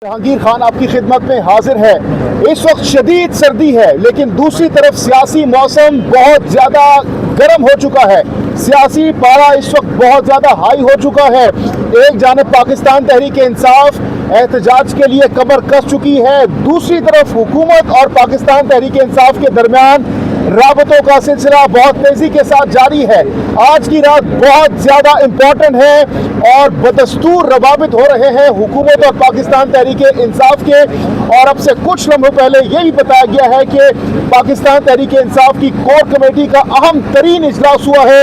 जहांगीर खान आपकी खिदमत में हाजिर है। इस वक्त शदीद सर्दी है, लेकिन दूसरी तरफ सियासी मौसम बहुत ज़्यादा गर्म हो चुका है। सियासी पारा इस वक्त बहुत ज़्यादा हाई हो चुका है। एक जानिब पाकिस्तान तहरीक इंसाफ एहतजाज के लिए कमर कस चुकी है, दूसरी तरफ हुकूमत और पाकिस्तान तहरीक इंसाफ के दरमियान राबतों का सिलसिला बहुत तेज़ी के साथ जारी है। आज की रात बहुत ज़्यादा इम्पोर्टेंट है और बदस्तूर रवाबित हो रहे हैं हुकूमत और पाकिस्तान तहरीक इंसाफ के। और अब से कुछ लम्हों पहले ये भी बताया गया है कि पाकिस्तान तहरीक इंसाफ की कोर कमेटी का अहम तरीन इजलास हुआ है।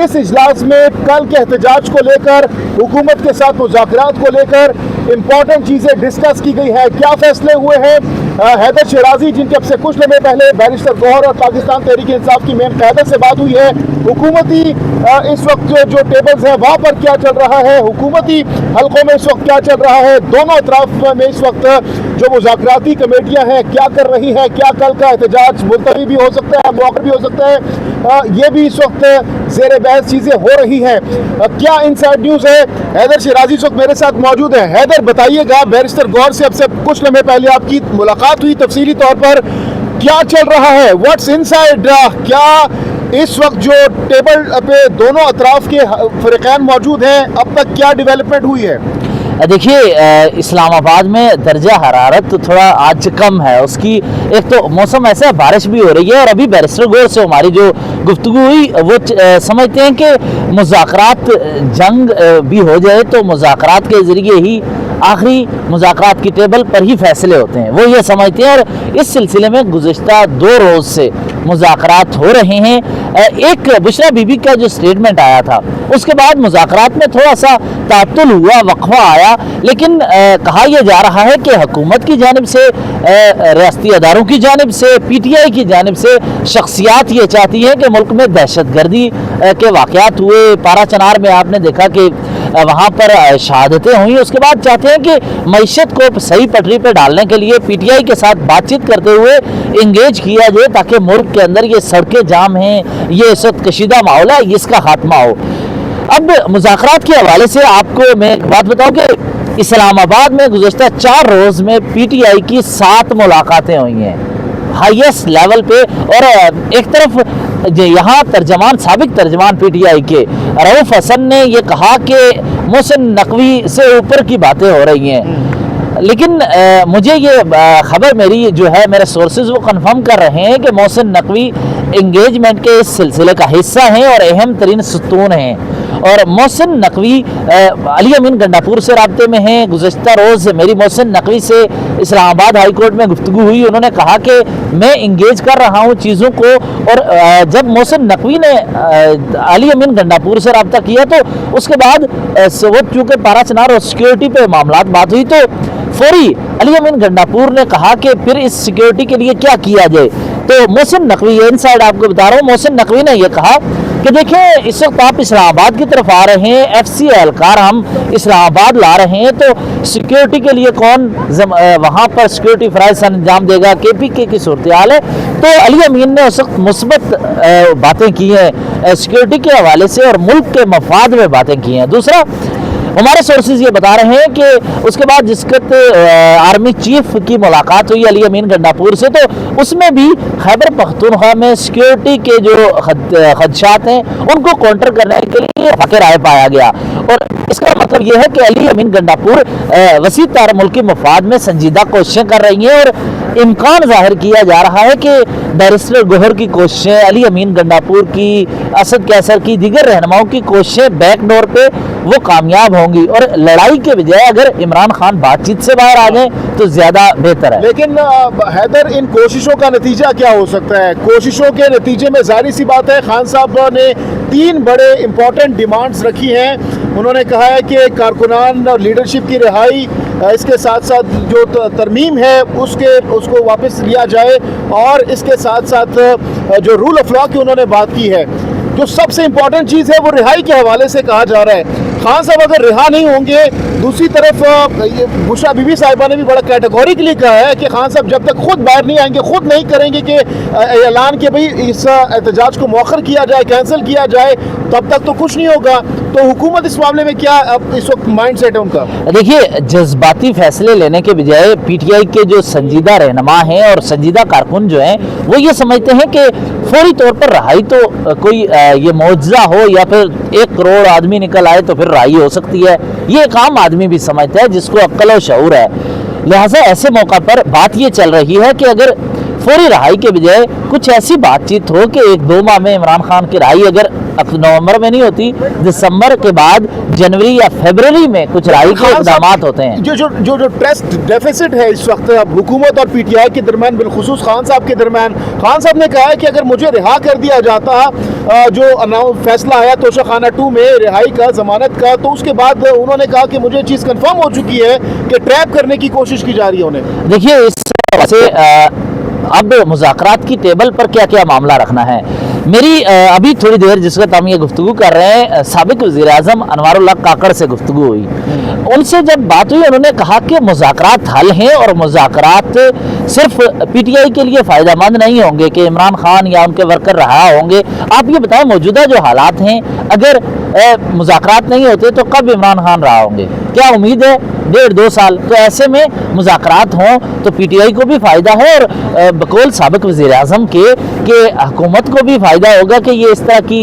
इस इजलास में कल के एहतजाज को लेकर, हुकूमत के साथ मुज़ाकरात को लेकर इम्पॉर्टेंट चीज़ें डिस्कस की गई है। क्या फैसले हुए हैं? हैदर शराजी, जिनके अब से कुछ लम्हे पहले बैरिस्टर गौहर और पाकिस्तान तहरीक इंसाफ की मेम क़यादत से बात हुई है। हुकूमती इस वक्त जो टेबल्स हैं वहाँ पर क्या चल रहा है, हुकूमती हल्कों में इस वक्त क्या चल रहा है, दोनों अतराफ में इस वक्त जो मुज़ाकराती कमेटियाँ हैं क्या कर रही है, क्या कल का एहतजाज मुलतवी भी हो सकता है, मौका भी हो सकता है, ये भी इस वक्त ज़ेर बहस चीज़ें हो रही हैं। क्या इनसाइड न्यूज़ है? हैदर शराजी इस वक्त मेरे साथ मौजूद है। हैदर, बताइएगा, बैरिस्टर गौहर से अब से कुछ लम्हे पहले आपकी मुलाकात हुई, तफसीली तौर पर क्या चल रहा है, व्हाट्स इनसाइड? क्या इस वक्त जो टेबल पे दोनों अतराफ के फरीक़ैन मौजूद हैं, अब तक क्या डेवलपमेंट हुई है? देखिए, इस्लामाबाद में दर्जा हरारत तो थोड़ा आज कम है। उसकी एक तो मौसम ऐसा है, बारिश भी हो रही है। और अभी बैरिस्टर गौहर से हमारी जो गुफ्तगू हुई वो समझते हैं कि मुज़ाकरात जंग भी हो जाए तो मुज़ाकरात के ज़रिए ही आखिरी मुज़ाकरात की टेबल पर ही फैसले होते हैं, वो ये समझते हैं। और इस सिलसिले में गुज़िश्ता 2 रोज़ से मुज़ाकरात हो रहे हैं। एक बुशरा बीबी का जो स्टेटमेंट आया था उसके बाद मुज़ाकरात में थोड़ा सा तातुल हुआ, वक्फा आया, लेकिन कहा यह जा रहा है कि हुकूमत की जानिब से, रियासती अदारों की जानिब से, PTI की जानिब से शख्सियात ये चाहती हैं कि मुल्क में दहशतगर्दी के वाक़यात हुए। पारा चनार में आपने देखा कि वहाँ पर शहादतें हुई। उसके बाद चाहते हैं कि मईशत को सही पटरी पर डालने के लिए PTI के साथ बातचीत करते हुए इंगेज किया जाए, ताकि मुल्क के अंदर ये सड़कें जाम हैं, ये इस वक्त कशीदा माहौल है, इसका खात्मा हो। अब मुज़ाकरात के हवाले से आपको मैं एक बात बताऊँ कि इस्लामाबाद में गुज़श्ता 4 रोज़ में PTI की 7 मुलाकातें हुई हैं हाईएस्ट लेवल पे। और एक तरफ यहाँ तर्जमान, साबिक तर्जमान PTI के रऊफ हसन ने यह कहा कि मोहसिन नकवी से ऊपर की बातें हो रही हैं, लेकिन मुझे ये खबर मेरी जो है, मेरे सोर्सेज वो कंफर्म कर रहे हैं कि मोहसिन नकवी इंगेजमेंट के इस सिलसिले का हिस्सा हैं और अहम तरीन सतून हैं। और मोहसिन नकवी अली अमीन गंडापुर से राब्ते में हैं। गुज़श्ता रोज़ मेरी मोहसिन नकवी से इस्लामाबाद हाई कोर्ट में गुफ्तगू हुई। उन्होंने कहा कि मैं इंगेज कर रहा हूँ चीज़ों को। और जब मोहसिन नकवी ने अली अमीन गंडापुर से रब्ता किया तो उसके बाद वो चूँकि पारा चनार और सिक्योरिटी पे मामलात बात हुई तो फौरी अली अमीन गंडापुर ने कहा कि फिर इस सिक्योरिटी के लिए क्या किया जाए। तो मोहसिन नकवी, इनसाइड आपको बता रहा हूँ, मोहसिन नकवी ने यह कहा कि देखिए, इस वक्त आप इस्लामाबाद की तरफ आ रहे हैं, FC एहलकार हम इस्लामाबाद ला रहे हैं, तो सिक्योरिटी के लिए कौन वहाँ पर सिक्योरिटी फराइज अंजाम देगा? KPK की सूरत हाल है। तो अली अमीन ने उस वक्त मुस्बत बातें की हैं सिक्योरिटी के हवाले से और मुल्क के मफाद में बातें की हैं। दूसरा, हमारे सोर्सेज ये बता रहे हैं कि उसके बाद जिसकत आर्मी चीफ की मुलाकात हुई अली अमीन गंडापुर से, तो उसमें भी खैबर पख्तूनख्वा में सिक्योरिटी के जो खदशात हैं उनको काउंटर करने के लिए हक़ राय पाया गया। और इसका मतलब यह है कि अली अमीन गंडापुर वसी तार मुल्की मफाद में संजीदा कोशिशें कर रही हैं। और इम्कान जाहिर किया जा रहा है कि बैरिस्टर गौहर की कोशिशें, अली अमीन गंडापुर की, असद कैसर की, दीगर रहनुमाओं की कोशिशें बैकडोर पे वो कामयाब होंगी। और लड़ाई के बजाय अगर इमरान खान बातचीत से बाहर आ जाए तो ज़्यादा बेहतर है। लेकिन हैदर, इन कोशिशों का नतीजा क्या हो सकता है? कोशिशों के नतीजे में जाहिर सी बात है, खान साहब ने 3 बड़े इंपॉर्टेंट डिमांड्स रखी हैं। उन्होंने कहा है कि कारकुनान और लीडरशिप की रिहाई, इसके साथ साथ जो तरमीम है उसको वापस लिया जाए, और इसके साथ साथ जो रूल ऑफ लॉ की उन्होंने बात की है। जो सबसे इम्पोर्टेंट चीज़ है वो रिहाई के हवाले से कहा जा रहा है खान साहब अगर रिहा नहीं होंगे, दूसरी तरफ ये बुशरा बीबी साहिबा ने भी बड़ा कैटेगोरिकली कहा है कि खान साहब जब तक खुद बाहर नहीं आएंगे, खुद नहीं करेंगे कि ऐलान कि भाई इस एहतजाज को मौखर किया जाए, कैंसिल किया जाए, तब तक तो कुछ नहीं होगा। तो हुकूमत इस मामले में क्या अब इस वक्त माइंड सेट है उनका? देखिए, जज्बाती फैसले लेने के बजाय पीटीआई के जो संजीदा रहनुमा हैं और संजीदा कारकुन जो हैं, वो ये समझते हैं कि फौरी तौर पर रहाई तो कोई ये मौजज़ा हो या फिर 1 करोड़ आदमी निकल आए तो फिर रहाई हो सकती है। ये एक आम आदमी भी समझता है जिसको अक्ल और शऊर है। लिहाजा ऐसे मौका पर बात ये चल रही है कि अगर फौरी रहाई के बजाय कुछ ऐसी बातचीत हो कि 1-2 माह में इमरान खान की रहाई अगर नवंबर में नहीं होती, दिसंबर के बाद जनवरी या फरवरी में कुछ रहाई के इक़दामात होते हैं। जो ट्रस्ट डेफिसिट है इस वक्त हुकूमत और पीटीआई के दरमियान, बिलखुसूस खान साहब के दरमियान, खान साहब ने कहा है कि अगर मुझे रिहा कर दिया जाता, जो फैसला आया तोशाखाना 2 में रिहाई का, जमानत का, तो उसके बाद उन्होंने कहा कि मुझे चीज़ कन्फर्म हो चुकी है कि ट्रैप करने की कोशिश की जा रही है उन्हें। देखिए, इस से अब मुज़ाकरात की टेबल पर क्या क्या मामला रखना है। मेरी अभी थोड़ी देर जिस वक्त हम ये गुफ्तगू कर रहे हैं, साबिक वज़ीर-ए-आज़म अनवारुल्लाह काकड़ से गुफ्तगू हुई। उनसे जब बात हुई, उन्होंने कहा कि मुज़ाकरात हल हैं और मुज़ाकरात सिर्फ पीटीआई के लिए फ़ायदा मंद नहीं होंगे कि इमरान खान या उनके वर्कर रहा होंगे। आप ये बताएं, मौजूदा जो हालात हैं, अगर मुज़ाकरात नहीं होते तो कब इमरान खान रहा होंगे? क्या उम्मीद है 1.5-2 साल? तो ऐसे में मुज़ाकरात हों तो पीटीआई को भी फ़ायदा है और बकौल साबिक वज़ीर-ए-आज़म के हुकूमत को भी फ़ायदा होगा कि ये इस तरह की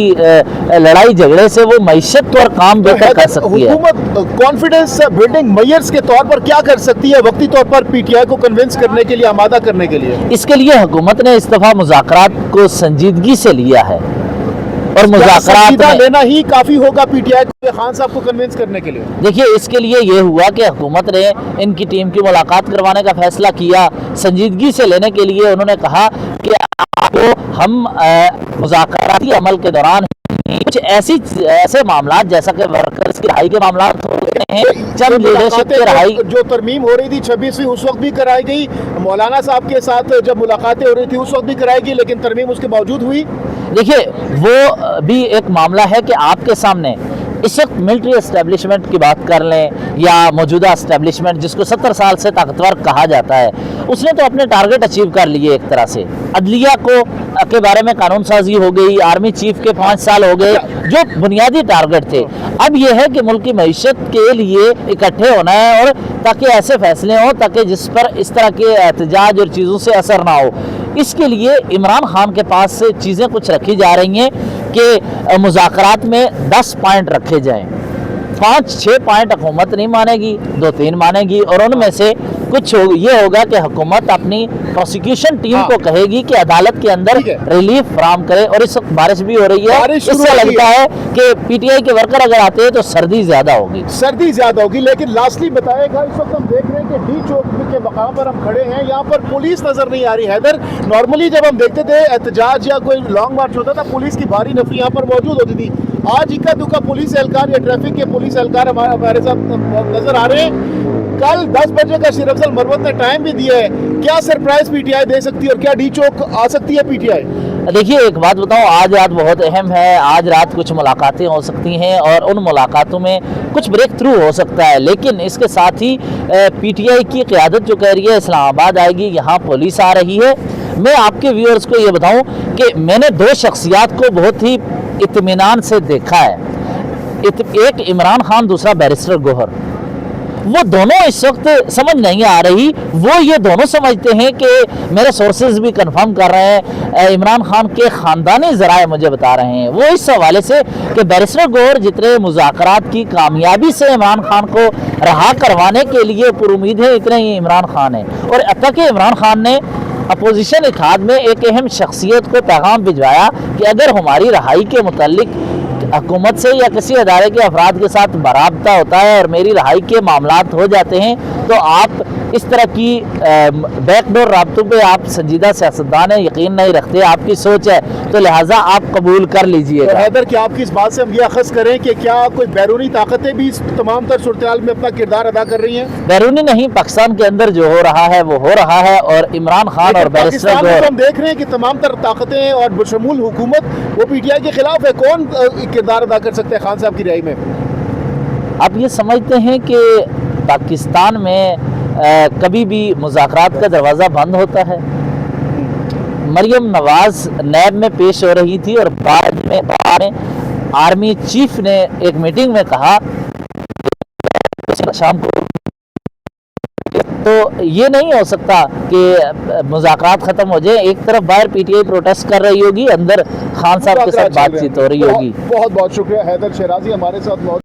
लड़ाई झगड़े से वो मईशत और काम बेहतर कर सकती है। हुकूमत कॉन्फिडेंस बिल्डिंग मेयर्स के तौर पर क्या कर सकती है वक्ती तौर पर पीटीआई को कन्विंस करने के लिए, आमादा करने के लिए? इसके लिए हुकूमत ने इस दफ़ा मुज़ाकरात को संजीदगी से लिया है और मुज़ाकरात लेना ही काफ़ी होगा पीटीआई को खान साहब को कन्विंस करने के लिए। देखिए, इसके लिए ये हुआ कि हुकूमत ने इनकी टीम की मुलाकात करवाने का फैसला किया। संजीदगी से लेने के लिए उन्होंने कहा कि आपको हम मुज़ाकराती अमल के दौरान कुछ ऐसे मामला जैसा कि वर्कर्स की रहाई के मामला होते हैं, चंद लीडरशिप की रहाई, जो तरमीम हो रही थी 26वीं, उस वक्त भी कराई गई। मौलाना साहब के साथ जब मुलाकातें हो रही थी उस वक्त भी कराई गई, लेकिन तरमीम उसके बावजूद हुई। देखिए, वो भी एक मामला है कि आपके सामने इस वक्त मिलिट्री एस्टेब्लिशमेंट की बात कर लें या मौजूदा एस्टेब्लिशमेंट जिसको 70 साल से ताकतवर कहा जाता है, उसने तो अपने टारगेट अचीव कर लिए एक तरह से। अदलिया के बारे में कानून साजी हो गई, आर्मी चीफ के 5 साल हो गए जो बुनियादी टारगेट थे। अब यह है कि मुल्क की मईशत के लिए इकट्ठे होना है और ताकि ऐसे फैसले हों ताकि जिस पर इस तरह के एहतजाज और चीज़ों से असर ना हो। इसके लिए इमरान खान के पास चीज़ें कुछ रखी जा रही हैं कि मुज़ाकरात में 10 पॉइंट रखे जाएं। 5-6 पॉइंट हुकूमत नहीं मानेगी, 2-3 मानेगी और उनमें से कुछ ये होगा कि हुकूमत अपनी प्रोसिक्यूशन टीम को कहेगी कि अदालत के अंदर रिलीफ फराम करे। और इस वक्त बारिश भी हो रही है, इससे लगता है कि पीटीआई के वर्कर अगर आते हैं तो सर्दी ज्यादा होगी। लेकिन लास्टली बताएगा, इस वक्त हम देख रहे हैं कि डी चौक के मकाम पर हम खड़े हैं, यहाँ पर पुलिस नजर नहीं आ रही। हैदर, नॉर्मली जब हम देखते थे एहतजाज या कोई लॉन्ग मार्च होता था, पुलिस की भारी नफरी यहाँ पर मौजूद होती थी। आज इक्का दुक्का पुलिस एहलकार या ट्रैफिक के पुलिस एहलकार हमारे साथ नजर आ रहे हैं। कल 10 बजे का शेर अफजल मरवत ने टाइम भी दिया है। क्या सरप्राइज पीटीआई दे सकती है और क्या डी चौक आ सकती है पीटीआई? देखिए, एक बात बताऊं, आज रात बहुत अहम है। आज रात कुछ मुलाकातें हो सकती हैं और उन मुलाकातों में कुछ ब्रेक थ्रू हो सकता है, लेकिन इसके साथ ही पीटीआई की क़यादत जो कह रही है इस्लामाबाद आएगी, यहाँ पुलिस आ रही है। मैं आपके व्यूअर्स को ये बताऊं कि मैंने 2 शख्सियात को बहुत ही इत्मीनान से देखा है। एक इमरान खान, दूसरा बैरिस्टर गौहर। वो दोनों इस वक्त समझ नहीं आ रही। वो ये दोनों समझते हैं कि मेरे सोर्सेज भी कंफर्म कर रहे हैं, इमरान खान के ख़ानदानी ज़राए मुझे बता रहे हैं, वो इस हवाले से कि बैरिस्टर गौहर जितने मुज़ाकरात की कामयाबी से इमरान खान को रहा करवाने के लिए पुरुमीद है, इतने ही इमरान खान है। और अब तक इमरान खान ने अपोजिशन इत्तेहाद में एक अहम शख्सियत को पैगाम भिजवाया कि अगर हमारी रहाई के मुतल्लिक हुकूमत से या किसी अदारे के अफराद के साथ बराबता होता है और मेरी रहाई के मामलात हो जाते हैं तो आप इस तरह की बैकडोर राब्तों पे आप संजीदा सियासतदान है, यकीन नहीं रखते, आपकी सोच है, तो लिहाजा आप कबूल कर लीजिएगा। तो हैदर, क्या आपकी इस बात से हम ये अखज़ करें कि क्या कोई बैरूनी ताकतें भी इस तमाम तर सूरत में अपना किरदार अदा कर रही हैं? बैरूनी नहीं, पाकिस्तान के अंदर जो हो रहा है वो हो रहा है। और इमरान खान और बैरिस्टर गौहर, हम देख रहे हैं कि तमाम तर ताकतें और बशमूल हुकूमत वो पीटीआई के खिलाफ है। कौन किरदार अदा कर सकते हैं खान साहब की रिहाई में? آپ یہ سمجھتے ہیں کہ پاکستان میں کبھی بھی مذاکرات کا دروازہ بند ہوتا ہے؟ مریم نواز نیب میں پیش ہو رہی تھی اور بعد میں آرمی چیف نے ایک میٹنگ میں کہا شام کو، تو یہ نہیں ہو سکتا کہ مذاکرات ختم ہو جائے. ایک طرف باہر پی ٹی آئی پروٹیسٹ کر رہی ہوگی، اندر خان صاحب کے ساتھ بات چیت ہو رہی ہوگی. بہت بہت شکریہ حیدر شیرازی ہمارے ساتھ موجود